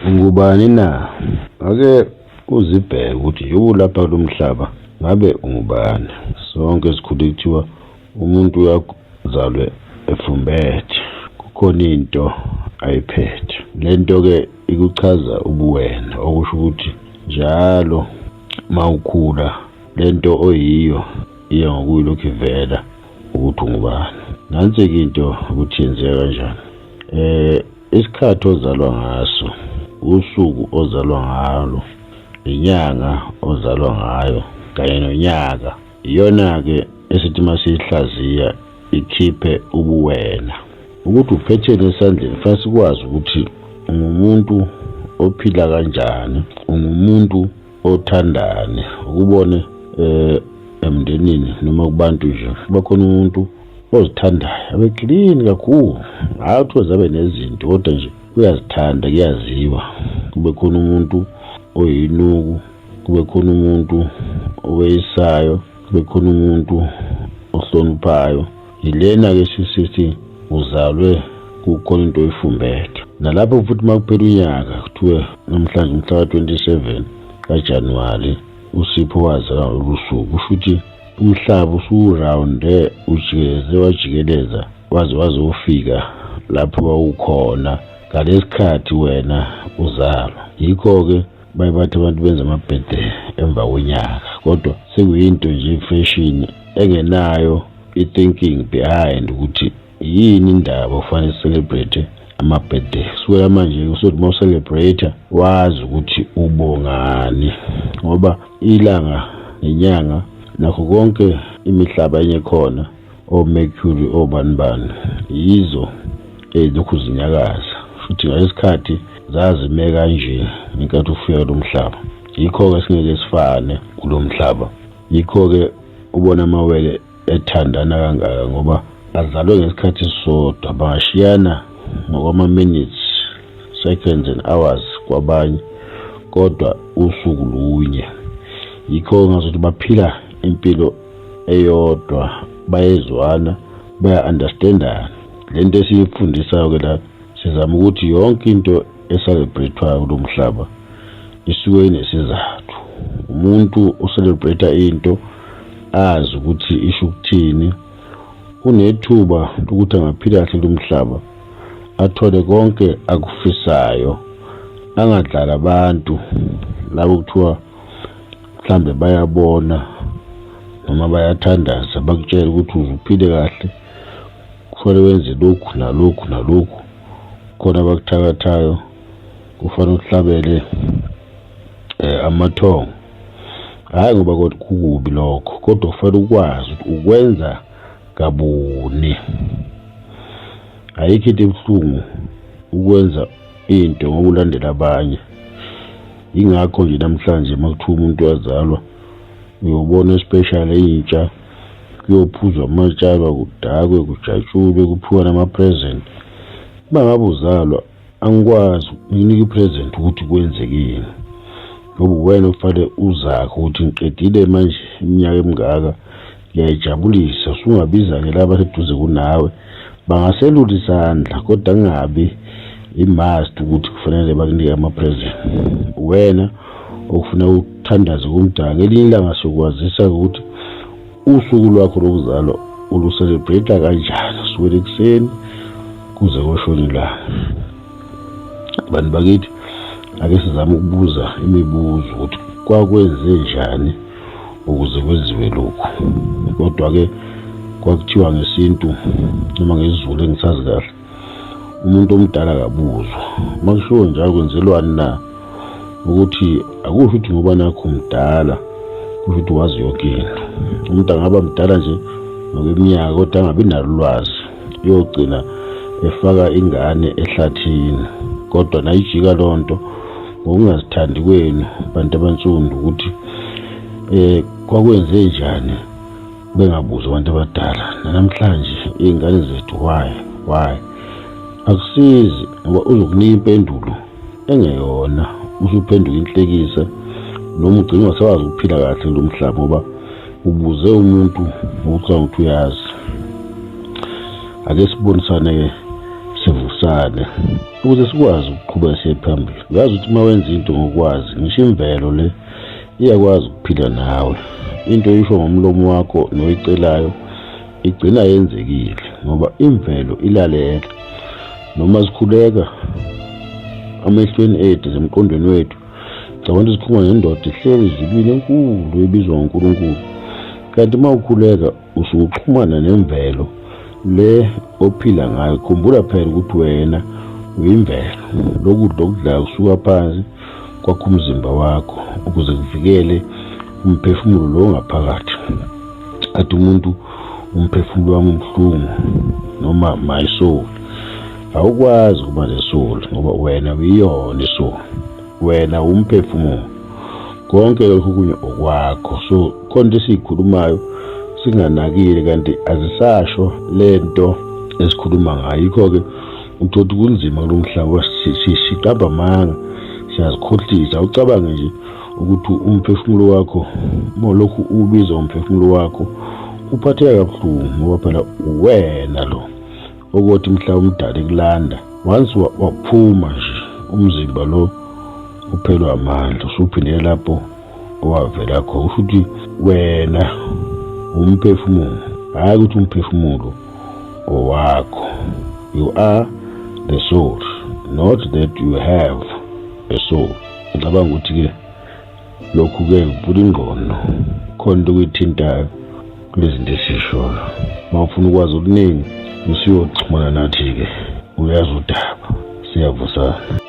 Ungubani na? Ake uzibheke ukuthi nje ulapha kulo mhlaba ngabe ungubani. Sonke sikhule kuthiwa umuntu uyazalwe efumbethe, kukhona into ayiphethe. Le nto-ke ikuchaza ubuwena, okusho ukuthi njalo mawukhula le nto oyiyo iya ngokuyilokhu ivela ukuthi ungubani. Nansi-ke into ukuthi yenzeka kanjani. Isikhathi ozalwa ngaso, usuku ozalwa ngalo, inyanga ozalwa ngayo kanye nonyaka, iyona-ke esithi masiyihlaziya ikhiphe ubuwena. Ukuthi uphetheni esandleni fanele sikwazi ukuthi ungumuntu ophila kanjani, ungumuntu othandani. Ukubone emndenini noma kubantu nje kuba khona umuntu ozithandayo, abe clean kakhulu, hhayi ukuthi abe nezinto kodwa nje uyazithanda, kuyaziwa. Kube khona umuntu oyinuku, kube khona umuntu oweyisayo, kube khona umuntu ohloniphayo. Yilena-ke sithi uzalwe kukhona into oyifumbethe. Nalapho futhi makuphela unyaka kuthiwe namhlanje umhla ka-27 kaJanuwari uSipho wazalwa ngolu suku, kusho ukuthi umhlaba usurawunde ujikeleze wajikeleza waze wazofika lapho wawukhona ngalesikhathi wena uzalwa. Yikho-ke baye bathi abantu benza ama-birthday emva kwenyaka, kodwa sekuyinto nje ifashini engenayo i-thinking behind ukuthi yini indaba ufanele celebrate ama-birthday. Kusukela manje usothi uma ucelebrate wazi ukuthi ubongani, ngoba ilanga nenyanga nakho konke imihlaba enye khona o-Mercury obani yizo lokhu zinyakaza futhi ngalesikhathi zazime kanje ngenkathi ufika kulo mhlaba. Yikho-ke singeke sifane kulo mhlaba. Yikho-ke ubona amawele ethandana kangaka ngoba azalwe ngesikhathi sisodwa, bangashiyana ngokwama-minutes, seconds and hours kwabanye, kodwa usuku lunye. Yikho ngazothi baphila impilo eyodwa, bayezwana, baya-understandana. Le nto esiyifundisayo-ke la sizama ukuthi yonke into eselebrethwayo kulo mhlaba isuke inesizathu. Umuntu ucelebrate into azi ukuthi isho ukuthini, unethuba ukuthi angaphila kahle kulo mhlaba, athole konke akufisayo, angadlala abantu labo kuthiwa mhlambe bayabona noma bayathandaza bakutshela ukuthi uzuphile kahle, kufanele wenze lokhu nalokhu nalokhu, khona abakuthakathayo, kufanele uhlabele amathongo. Hhayi ngoba kodwa kukubi lokho, kodwa kufanele ukwazi ukuthi ukwenza kabuni. Ayikho into ebuhlungu ukwenza into ngoba ulandela abanye. Yingakho nje namhlanje makuthiwa umuntu wazalwa uyobona especially intsha kuyophuzwa amatshalwa, kudakwe, kujatshulwe, kuphiwa nama-present. Uma ngabe uzalwa angikwazi nginika i-present ukuthi kwenzekini, ngoba wena ufanele uzakho ukuthi ngiqedile manje iminyaka emingaka, ngiyayijabulisa. Usungabiza-ke laba seduze kunawe, bangaselula isandla kodwa kungabi i-must ukuthi kufanele bakunike ama-present. Wena okufuna ukuthandaza kumdala, ngelinye ilanga sokwazisa ukuthi usuku lwakho lokuzalwa ulu-celebrate kanjani kusukela ekuseni kuze koshona ilanga. Bantu bakithi, ake sizame ukubuza imibuzo ukuthi kwakwenze njani ukuze kwenziwe lokhu. Kodwa-ke kwakuthiwa ngesintu noma ngesiZulu engisazi kahle, umuntu omdala akabuzwa. Makushiwo njalo kwenzelwani na? Ukuthi akusho ukuthi ngoba nakho umdala kusho ukuthi wazi yonke into. Umuntu angaba mdala nje ngokweminyaka kodwa angabi nalo ulwazi, uyogcina efaka ingane ehlathini. Kodwa nayijika loo nto ngokungazithandi kwenu bantu abansundu ukuthi kwakwenze njani bengabuzi abantu abadala. Namhlanje iy'ngane zethu why akusizi, ngoba uzokunika impendulo engeyona, usuphenduka inhlekisa noma ugcina ungasawazi ukuphila kahle kulo mhlaba ngoba ubuze umuntu ngokucabanga ukuthi uyazi. Ake sibonisane-ke sivusa sixoxisane ukuze sikwazi ukuqhubeka siye phambili. Ngazi ukuthi uma wenza into ngokwazi, ngisho imvelo le iyakwazi ukuphila nawe. Into oyisho ngomlomo wakho noyicelayo igcina yenzekile ngoba imvelo ilalela. Noma sikhuleka amehlweni ethu zemqondweni wethu, cabanga sikhuluma nendoda ihleli ezulwini enkulu ebizwa uNkulunkulu. Kanti uma ukhuleka usuke uxhumana nemvelo le ophila ngayo. Khumbula phela ukuthi wena uyimvelo. Lokudla okudlayo kusuka phansi kwakho umzimba wakho ukuze kuvikele umphefumulo lo ngaphakathi. Athi umuntu umphefumulo wami ubuhlungu noma my soul, awukwazi ukuba nesoul ngoba wena uyiyona isoul. Wena umphefumulo, konke lokho kunye okwakho. So konke esiyikhulumayo singanakile kanti azisasho lento esikhuluma ngayo. Yikho-ke uthola kunzima kulo mhlaba, siqamba amanga, siyazikhohlisa. Ucabange nje ukuthi umphefumulo wakho molokhu ubiza umphefumulo wakho uphatheka kabuhlungu ngoba phela wena lo ukuthi mhlawumbe umdala ekulanda. Once waphuma nje umzimba lo uphelwa amandla, usuphindela lapho owavela khona. Usho ukuthi wena umphefumulo, hayi ukuthi umphefumulo owakho. You are the soul, not that you have a soul. Ngicabanga ukuthi-ke lokhu-ke kuvula ingqondo, khona into okuyithintayo kulezi zinto esishoyo. Uma ufuna ukwazi okuningi usuyoxhumana nathi-ke, uyazi udaba, siyavusana.